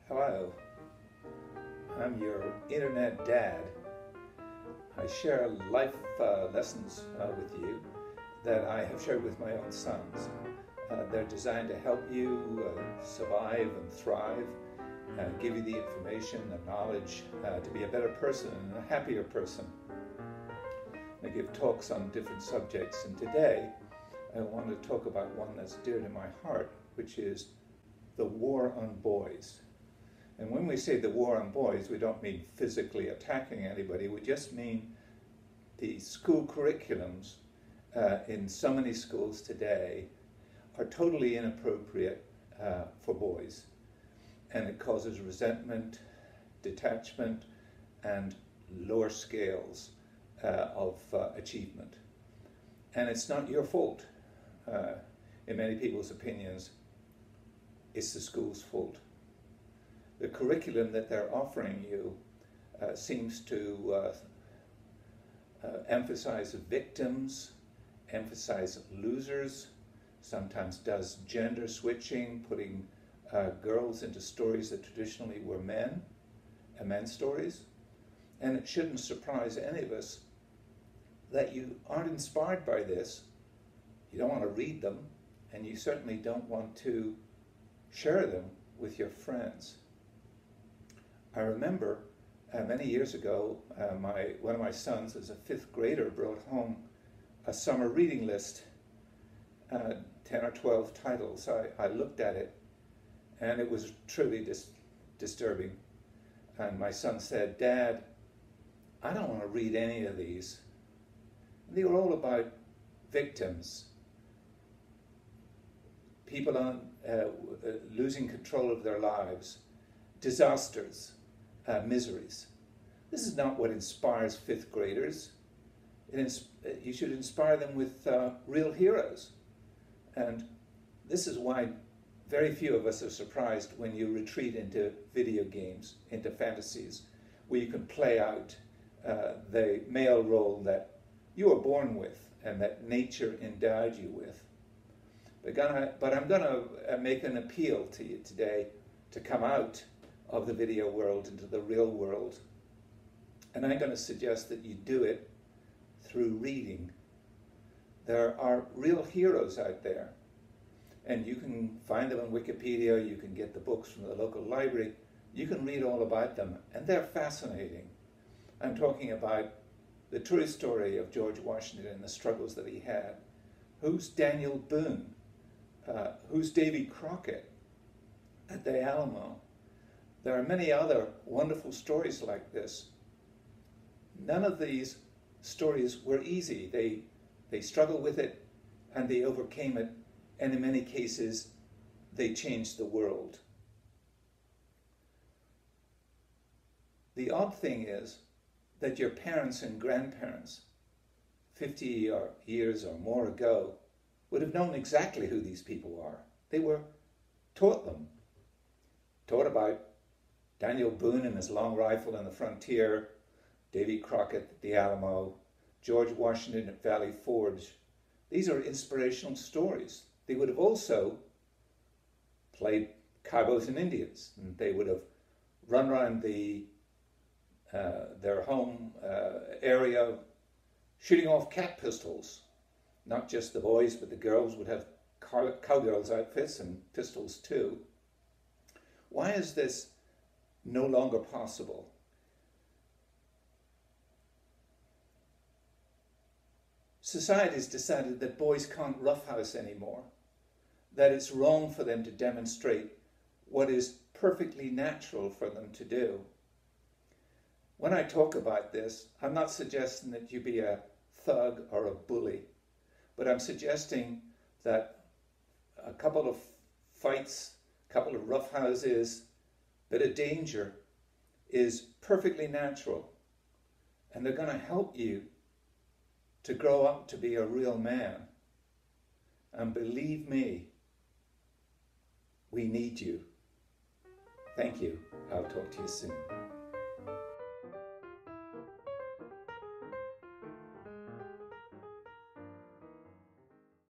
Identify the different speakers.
Speaker 1: Hello, I'm your internet dad. I share life lessons with you that I have shared with my own sons. They're designed to help you survive and thrive, give you the information, the knowledge to be a better person and a happier person. I give talks on different subjects, and today I want to talk about one that's dear to my heart, which is the war on boys. And when we say the war on boys, we don't mean physically attacking anybody. We just mean the school curriculums in so many schools today are totally inappropriate for boys. And it causes resentment, detachment, and lower scales of achievement. And it's not your fault. In many people's opinions, it's the school's fault. The curriculum that they're offering you seems to emphasize victims, emphasize losers, sometimes does gender switching, putting girls into stories that traditionally were men's stories. And it shouldn't surprise any of us that you aren't inspired by this, you don't want to read them, and you certainly don't want to share them with your friends. I remember many years ago, one of my sons, as a fifth grader, brought home a summer reading list, 10 or 12 titles. I looked at it, and it was truly disturbing. And my son said, "Dad, I don't want to read any of these." And they were all about victims, people losing control of their lives, disasters, miseries. This is not what inspires fifth graders. You should inspire them with real heroes. And this is why very few of us are surprised when you retreat into video games, into fantasies, where you can play out the male role that you were born with and that nature endowed you with. But I'm going to make an appeal to you today to come out of the video world into the real world. And I'm going to suggest that you do it through reading. There are real heroes out there, and you can find them on Wikipedia, you can get the books from the local library, you can read all about them, and they're fascinating. I'm talking about the true story of George Washington and the struggles that he had. Who's Daniel Boone? Who's Davy Crockett at the Alamo? There are many other wonderful stories like this. None of these stories were easy. They struggled with it and they overcame it, and in many cases they changed the world. The odd thing is that your parents and grandparents 50 years or more ago would have known exactly who these people are. They were taught about Daniel Boone and his long rifle on the frontier, Davy Crockett at the Alamo, George Washington at Valley Forge. These are inspirational stories. They would have also played cowboys and Indians, and they would have run around their home area shooting off cat pistols. Not just the boys, but the girls would have cowgirls' outfits and pistols too. Why is this no longer possible? Society's decided that boys can't roughhouse anymore, that it's wrong for them to demonstrate what is perfectly natural for them to do. When I talk about this, I'm not suggesting that you be a thug or a bully, but I'm suggesting that a couple of fights, a couple of roughhouses, a bit of danger is perfectly natural, and they're going to help you to grow up to be a real man. And believe me, we need you. Thank you. I'll talk to you soon.